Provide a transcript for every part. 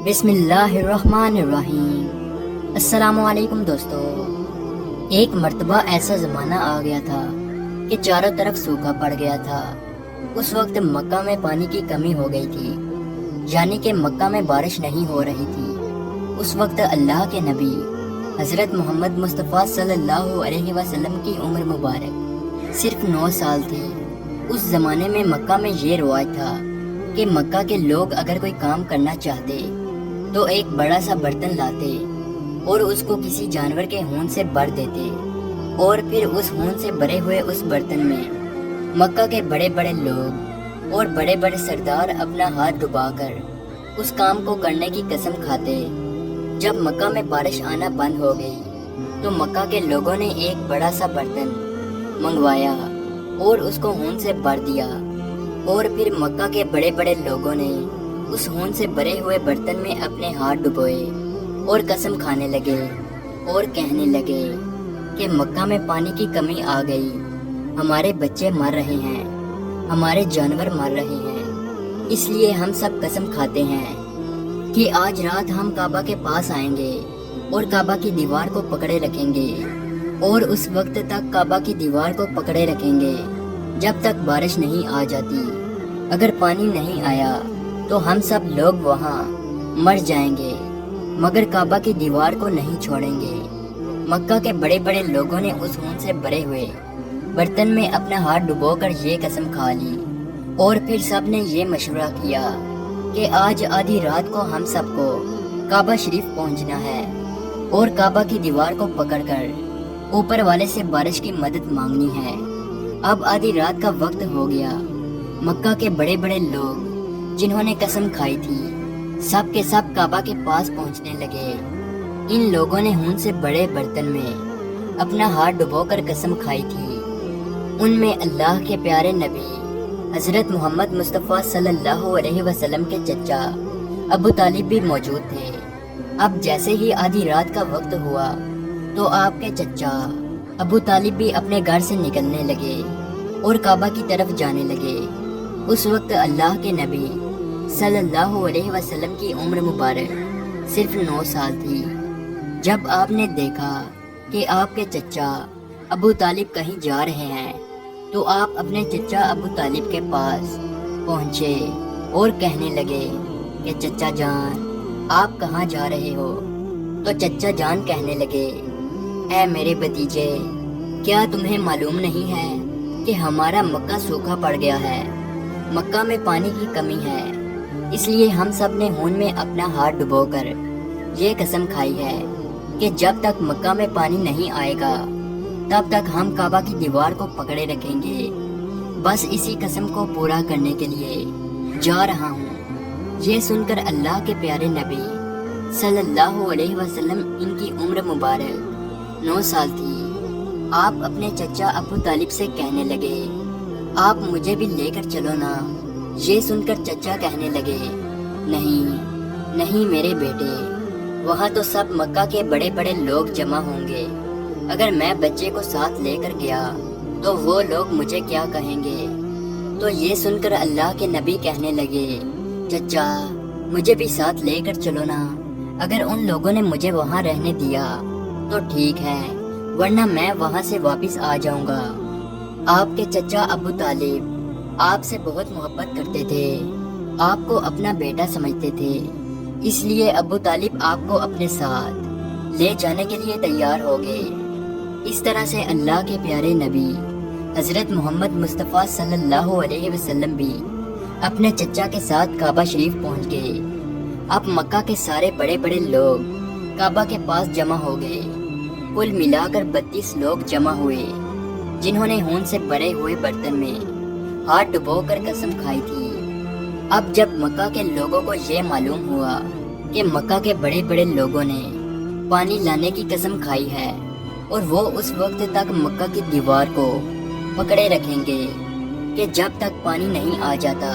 بسم اللہ الرحمن الرحیم۔ السلام علیکم دوستو۔ ایک مرتبہ ایسا زمانہ آ گیا تھا کہ چاروں طرف سوکھا پڑ گیا تھا۔ اس وقت مکہ میں پانی کی کمی ہو گئی تھی، یعنی کہ مکہ میں بارش نہیں ہو رہی تھی۔ اس وقت اللہ کے نبی حضرت محمد مصطفیٰ صلی اللہ علیہ وسلم کی عمر مبارک صرف 9 سال تھی۔ اس زمانے میں مکہ میں یہ رواج تھا کہ مکہ کے لوگ اگر کوئی کام کرنا چاہتے تو ایک بڑا سا برتن لاتے اور اس کو کسی جانور کے خون سے بھر دیتے، اور پھر اس خون سے بھرے ہوئے اس برتن میں مکہ کے بڑے بڑے لوگ اور بڑے بڑے سردار اپنا ہاتھ ڈبا کر اس کام کو کرنے کی قسم کھاتے۔ جب مکہ میں بارش آنا بند ہو گئی تو مکہ کے لوگوں نے ایک بڑا سا برتن منگوایا اور اس کو خون سے بھر دیا، اور پھر مکہ کے بڑے بڑے لوگوں نے اس خون سے بھرے ہوئے برتن میں اپنے ہاتھ ڈبوئے اور قسم کھانے لگے اور کہنے لگے کہ مکہ میں پانی کی کمی آ گئی، ہمارے بچے مر رہے ہیں، ہمارے جانور مر رہے ہیں، اس لیے ہم سب قسم کھاتے ہیں کہ آج رات ہم کعبہ کے پاس آئیں گے اور کعبہ کی دیوار کو پکڑے رکھیں گے، اور اس وقت تک کعبہ کی دیوار کو پکڑے رکھیں گے جب تک بارش نہیں آ جاتی۔ اگر پانی نہیں آیا تو ہم سب لوگ وہاں مر جائیں گے، مگر کعبہ کی دیوار کو نہیں چھوڑیں گے۔ مکہ کے بڑے بڑے لوگوں نے اس خون سے بھرے ہوئے برتن میں اپنا ہاتھ ڈبو کر یہ قسم کھا لی، اور پھر سب نے یہ مشورہ کیا کہ آج آدھی رات کو ہم سب کو کعبہ شریف پہنچنا ہے اور کعبہ کی دیوار کو پکڑ کر اوپر والے سے بارش کی مدد مانگنی ہے۔ اب آدھی رات کا وقت ہو گیا۔ مکہ کے بڑے بڑے لوگ جنہوں نے قسم کھائی تھی سب کے سب کعبہ کے پاس پہنچنے لگے۔ ان لوگوں نے خون سے بڑے برتن میں اپنا ہاتھ ڈبو کر قسم کھائی تھی۔ ان میں اللہ کے پیارے نبی حضرت محمد مصطفیٰ صلی اللہ علیہ وسلم کے چچا ابو طالب بھی موجود تھے۔ اب جیسے ہی آدھی رات کا وقت ہوا تو آپ کے چچا ابو طالب بھی اپنے گھر سے نکلنے لگے اور کعبہ کی طرف جانے لگے۔ اس وقت اللہ کے نبی صلی اللہ علیہ وسلم کی عمر مبارک صرف 9 سال تھی۔ جب آپ نے دیکھا کہ آپ کے چچا ابو طالب کہیں جا رہے ہیں تو آپ اپنے چچا ابو طالب کے پاس پہنچے اور کہنے لگے کہ چچا جان آپ کہاں جا رہے ہو؟ تو چچا جان کہنے لگے، اے میرے بھتیجے، کیا تمہیں معلوم نہیں ہے کہ ہمارا مکہ سوکھا پڑ گیا ہے، مکہ میں پانی کی کمی ہے، اس لیے ہم سب نے خون میں اپنا ہاتھ ڈبو کر یہ قسم کھائی ہے کہ جب تک مکہ میں پانی نہیں آئے گا تب تک ہم کعبہ کی دیوار کو پکڑے رکھیں گے۔ بس اسی قسم کو پورا کرنے کے لیے جا رہا ہوں۔ یہ سن کر اللہ کے پیارے نبی صلی اللہ علیہ وسلم، ان کی عمر مبارک 9 سال تھی، آپ اپنے چچا ابو طالب سے کہنے لگے، آپ مجھے بھی لے کر چلو نا۔ یہ سن کر چچا کہنے لگے، نہیں نہیں میرے بیٹے، وہاں تو سب مکہ کے بڑے بڑے لوگ جمع ہوں گے، اگر میں بچے کو ساتھ لے کر گیا تو وہ لوگ مجھے کیا کہیں گے؟ تو یہ سن کر اللہ کے نبی کہنے لگے، چچا مجھے بھی ساتھ لے کر چلو نا، اگر ان لوگوں نے مجھے وہاں رہنے دیا تو ٹھیک ہے، ورنہ میں وہاں سے واپس آ جاؤں گا۔ آپ کے چچا ابو طالب آپ سے بہت محبت کرتے تھے، آپ کو اپنا بیٹا سمجھتے تھے، اس لیے ابو طالب آپ کو اپنے ساتھ لے جانے کے لیے تیار ہو گئے۔ اس طرح سے اللہ کے پیارے نبی حضرت محمد مصطفیٰ صلی اللہ علیہ وسلم بھی اپنے چچا کے ساتھ کعبہ شریف پہنچ گئے۔ اب مکہ کے سارے بڑے بڑے لوگ کعبہ کے پاس جمع ہو گئے۔ کل ملا کر 32 لوگ جمع ہوئے جنہوں نے خون سے بھرے ہوئے برتن میں ہاتھ ڈبو کر قسم کھائی تھی۔ اب جب مکہ کے لوگوں کو یہ معلوم ہوا کہ مکہ کے بڑے بڑے لوگوں نے پانی لانے کی قسم کھائی ہے اور وہ اس وقت تک مکہ کی دیوار کو پکڑے رکھیں گے کہ جب تک پانی نہیں آ جاتا،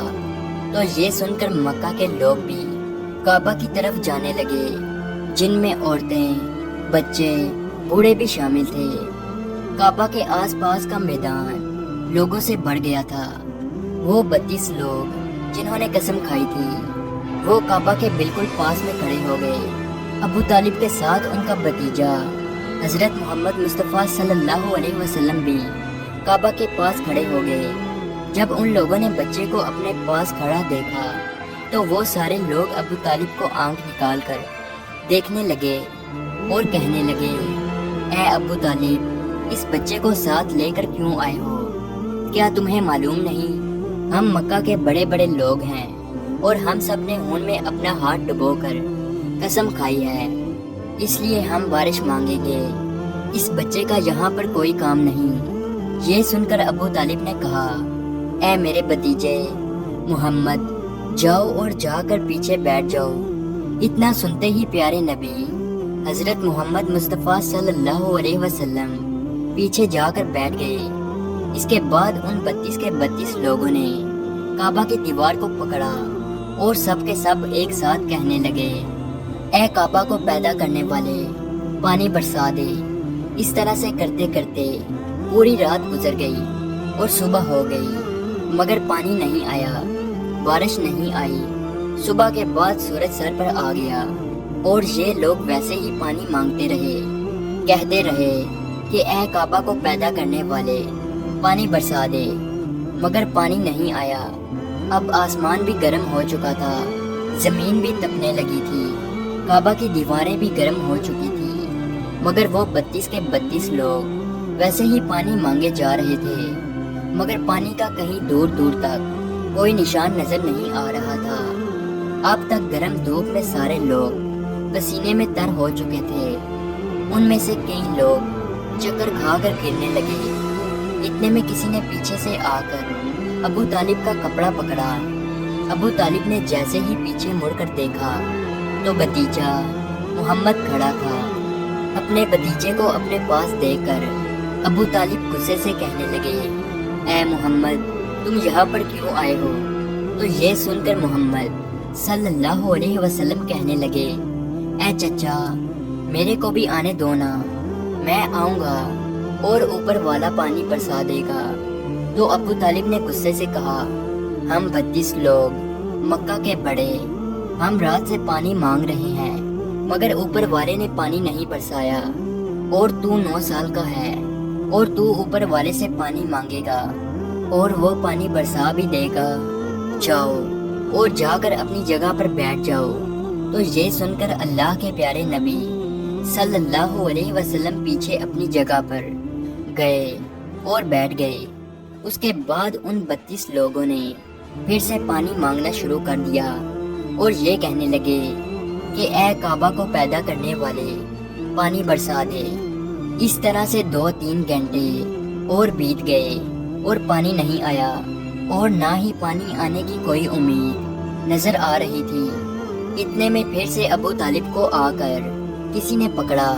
تو یہ سن کر مکہ کے لوگ بھی کعبہ کی طرف جانے لگے، جن میں عورتیں، بچے، بوڑھے بھی شامل تھے۔ کعبہ کے آس پاس کا میدان لوگوں سے بھر گیا تھا۔ وہ 32 لوگ جنہوں نے قسم کھائی تھی وہ کعبہ کے بالکل پاس میں کھڑے ہو گئے۔ ابو طالب کے ساتھ ان کا بھتیجا حضرت محمد مصطفیٰ صلی اللہ علیہ وسلم بھی کعبہ کے پاس کھڑے ہو گئے۔ جب ان لوگوں نے بچے کو اپنے پاس کھڑا دیکھا تو وہ سارے لوگ ابو طالب کو آنکھ نکال کر دیکھنے لگے اور کہنے لگے، اے ابو طالب، اس بچے کو ساتھ لے کر کیوں آئے ہو؟ کیا تمہیں معلوم نہیں ہم مکہ کے بڑے بڑے لوگ ہیں اور ہم سب نے خون میں اپنا ہاتھ ڈبو کر قسم کھائی ہے، اس لیے ہم بارش مانگیں گے، اس بچے کا یہاں پر کوئی کام نہیں۔ یہ سن کر ابو طالب نے کہا، اے میرے بھتیجے محمد، جاؤ اور جا کر پیچھے بیٹھ جاؤ۔ اتنا سنتے ہی پیارے نبی حضرت محمد مصطفیٰ صلی اللہ علیہ وسلم پیچھے جا کر بیٹھ گئے۔ اس کے بعد ان 32 کے 32 لوگوں نے کعبہ کی دیوار کو پکڑا اور سب کے سب ایک ساتھ کہنے لگے، اے کعبہ کو پیدا کرنے والے، پانی برسا دے۔ اس طرح سے کرتے کرتے پوری رات گزر گئی اور صبح ہو گئی، مگر پانی نہیں آیا، بارش نہیں آئی۔ صبح کے بعد سورج سر پر آ گیا اور یہ لوگ ویسے ہی پانی مانگتے رہے، کہتے رہے کہ اے کعبہ کو پیدا کرنے والے، پانی برسا دے، مگر پانی نہیں آیا۔ اب آسمان بھی گرم ہو چکا تھا، زمین بھی تپنے لگی تھی، کعبہ کی دیواریں بھی گرم ہو چکی تھی، مگر وہ 32 کے 32 لوگ ویسے ہی پانی مانگے جا رہے تھے، مگر پانی کا کہیں دور دور تک کوئی نشان نظر نہیں آ رہا تھا۔ اب تک گرم دھوپ میں سارے لوگ پسینے میں تر ہو چکے تھے، ان میں سے کئی لوگ چکر کھا کر گرنے لگے۔ اتنے میں کسی نے پیچھے سے آ کر ابو طالب کا کپڑا پکڑا۔ ابو طالب نے جیسے ہی پیچھے مڑ کر دیکھا تو بھتیجا محمد کھڑا تھا۔ اپنے بھتیجے کو اپنے پاس دیکھ کر ابو طالب غصے سے کہنے لگے، اے محمد، تم یہاں پر کیوں آئے ہو؟ تو یہ سن کر محمد صلی اللہ علیہ وسلم کہنے لگے، اے چچا، میرے کو بھی آنے دو نا، میں آؤں گا اور اوپر والا پانی برسا دے گا۔ تو ابو طالب نے غصے سے کہا، ہم 32 لوگ مکہ کے بڑے، ہم رات سے پانی مانگ رہے ہیں، مگر اوپر والے نے پانی نہیں برسایا، اور تو 9 سال کا ہے اور تو اوپر والے سے پانی مانگے گا اور وہ پانی برسا بھی دے گا، جاؤ اور جا کر اپنی جگہ پر بیٹھ جاؤ۔ تو یہ سن کر اللہ کے پیارے نبی صلی اللہ علیہ وسلم پیچھے اپنی جگہ پر گئے اور بیٹھ گئے۔ اس کے بعد ان 32 لوگوں نے پھر سے پانی مانگنا شروع کر دیا اور یہ کہنے لگے کہ اے کعبہ کو پیدا کرنے والے، پانی برسا دے۔ اس طرح سے 2-3 گھنٹے اور بیت گئے اور پانی نہیں آیا، اور نہ ہی پانی آنے کی کوئی امید نظر آ رہی تھی۔ اتنے میں پھر سے ابو طالب کو آ کر کسی نے پکڑا۔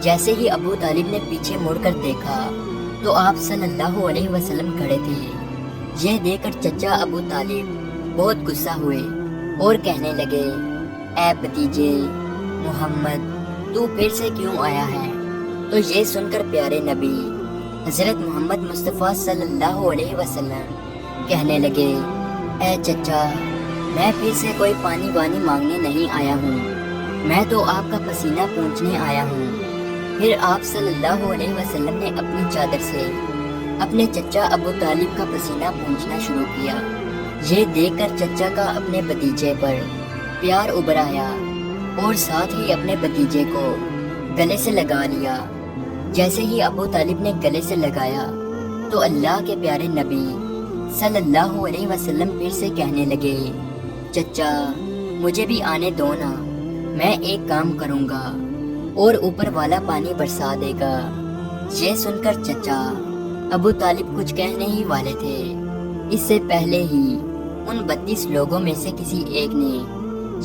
جیسے ہی ابو طالب نے پیچھے مڑ کر دیکھا تو آپ صلی اللہ علیہ وسلم کھڑے تھے۔ یہ دیکھ کر چچا ابو طالب بہت غصہ ہوئے اور کہنے لگے، اے بھتیجے محمد، تو پھر سے کیوں آیا ہے؟ تو یہ سن کر پیارے نبی حضرت محمد مصطفیٰ صلی اللہ علیہ وسلم کہنے لگے، اے چچا، میں پھر سے کوئی پانی وانی مانگنے نہیں آیا ہوں، میں تو آپ کا پسینہ پونچھنے آیا ہوں۔ پھر آپ صلی اللہ علیہ وسلم نے اپنی چادر سے اپنے چچا ابو طالب کا پسینہ پونچھنا شروع کیا۔ یہ دیکھ کر چچا کا اپنے بھتیجے پر پیار ابھر آیا اور ساتھ ہی اپنے بھتیجے کو گلے سے لگا لیا۔ جیسے ہی ابو طالب نے گلے سے لگایا تو اللہ کے پیارے نبی صلی اللہ علیہ وسلم پھر سے کہنے لگے، چچا، مجھے بھی آنے دو نا، میں ایک کام کروں گا اور اوپر والا پانی برسا دے گا۔ یہ سن کر چچا ابو طالب کچھ کہنے ہی والے تھے، اس سے پہلے ہی ان 32 لوگوں میں سے کسی ایک نے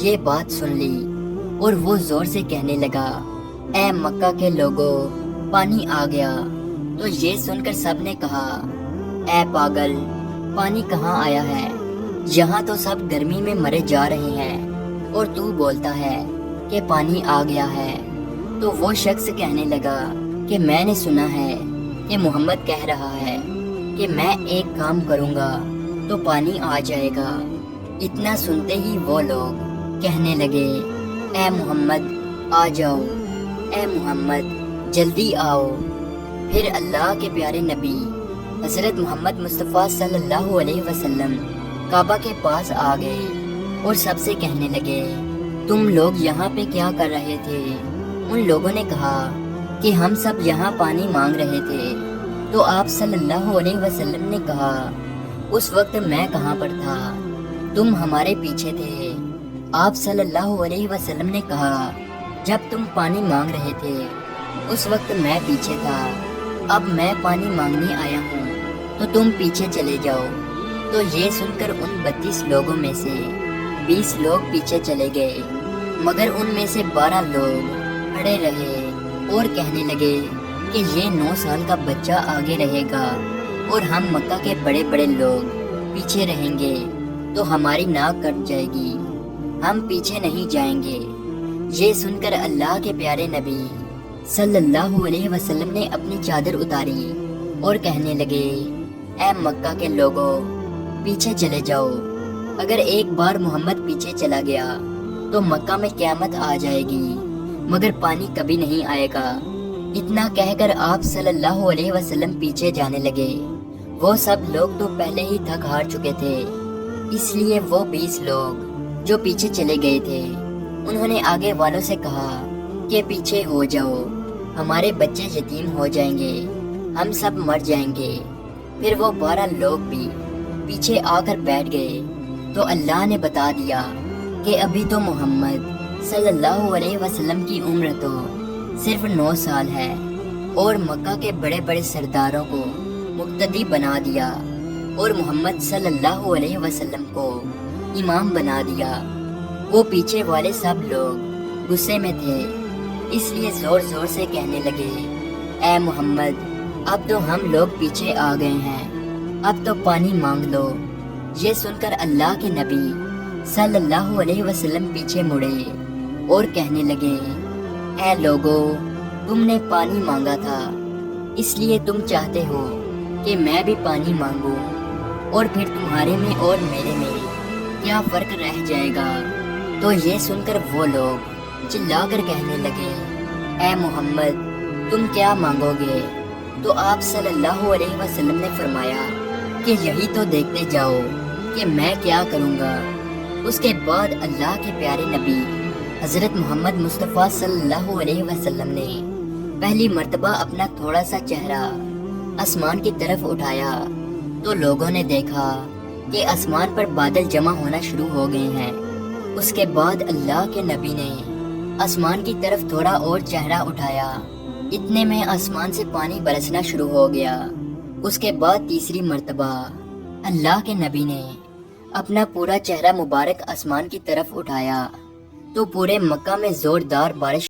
یہ بات سن لی اور وہ زور سے کہنے لگا، اے مکہ کے لوگوں، پانی آ گیا۔ تو یہ سن کر سب نے کہا، اے پاگل، پانی کہاں آیا ہے؟ یہاں تو سب گرمی میں مرے جا رہے ہیں اور تو بولتا ہے کہ پانی آ گیا ہے۔ تو وہ شخص کہنے لگا کہ میں نے سنا ہے کہ محمد کہہ رہا ہے کہ میں ایک کام کروں گا تو پانی آ جائے گا۔ اتنا سنتے ہی وہ لوگ کہنے لگے اے محمد آ جاؤ، اے محمد جلدی آؤ۔ پھر اللہ کے پیارے نبی حضرت محمد مصطفیٰ صلی اللہ علیہ وسلم کعبہ کے پاس آ گئے اور سب سے کہنے لگے تم لوگ یہاں پہ کیا کر رہے تھے؟ ان لوگوں نے کہا کہ ہم سب یہاں پانی مانگ رہے تھے۔ تو آپ صلی اللہ علیہ وسلم نے کہا اس وقت میں کہاں پر تھا؟ تم ہمارے پیچھے تھے۔ آپ صلی اللہ علیہ وسلم نے کہا جب تم پانی مانگ رہے تھے اس وقت میں پیچھے تھا، اب میں پانی مانگنے آیا ہوں تو تم پیچھے چلے جاؤ۔ تو یہ سن کر ان 32 لوگوں میں سے 20 لوگ پیچھے چلے گئے، مگر ان میں سے 12 لوگ کھڑے رہے اور کہنے لگے کہ یہ 9 سال کا بچہ آگے رہے گا اور ہم مکہ کے بڑے بڑے لوگ پیچھے رہیں گے تو ہماری ناک کٹ جائے گی، ہم پیچھے نہیں جائیں گے۔ یہ سن کر اللہ کے پیارے نبی صلی اللہ علیہ وسلم نے اپنی چادر اتاری اور کہنے لگے اے مکہ کے لوگوں پیچھے چلے جاؤ۔ اگر ایک بار محمد پیچھے چلا گیا تو مکہ میں قیامت آ جائے گی، مگر پانی کبھی نہیں آئے گا۔ اتنا کہہ کر آپ صلی اللہ علیہ وسلم پیچھے جانے لگے۔ وہ سب لوگ تو پہلے ہی تھک ہار چکے تھے، اس لیے وہ 20 لوگ جو پیچھے چلے گئے تھے انہوں نے آگے والوں سے کہا کہ پیچھے ہو جاؤ، ہمارے بچے یتیم ہو جائیں گے، ہم سب مر جائیں گے۔ پھر وہ 12 لوگ بھی پیچھے آ کر بیٹھ گئے تو اللہ نے بتا دیا کہ ابھی تو محمد صلی اللہ علیہ وسلم کی عمر تو صرف 9 سال ہے، اور مکہ کے بڑے بڑے سرداروں کو مقتدی بنا دیا اور محمد صلی اللہ علیہ وسلم کو امام بنا دیا۔ وہ پیچھے والے سب لوگ غصے میں تھے، اس لیے زور زور سے کہنے لگے اے محمد اب تو ہم لوگ پیچھے آ گئے ہیں، اب تو پانی مانگ لو۔ یہ سن کر اللہ کے نبی صلی اللہ علیہ وسلم پیچھے مڑے اور کہنے لگے اے لوگو تم نے پانی مانگا تھا، اس لیے تم چاہتے ہو کہ میں بھی پانی مانگوں، اور پھر تمہارے میں اور میرے میں کیا فرق رہ جائے گا؟ تو یہ سن کر وہ لوگ چلا کر کہنے لگے اے محمد تم کیا مانگو گے؟ تو آپ صلی اللہ علیہ وسلم نے فرمایا کہ یہی تو دیکھتے جاؤ کہ میں کیا کروں گا۔ اس کے بعد اللہ کے پیارے نبی حضرت محمد مصطفیٰ صلی اللہ علیہ وسلم نے پہلی مرتبہ اپنا تھوڑا سا چہرہ آسمان کی طرف اٹھایا تو لوگوں نے دیکھا کہ آسمان پر بادل جمع ہونا شروع ہو گئے ہیں۔ اس کے بعد اللہ کے نبی نے آسمان کی طرف تھوڑا اور چہرہ اٹھایا، اتنے میں آسمان سے پانی برسنا شروع ہو گیا۔ اس کے بعد تیسری مرتبہ اللہ کے نبی نے اپنا پورا چہرہ مبارک آسمان کی طرف اٹھایا تو پورے مکہ میں زوردار بارش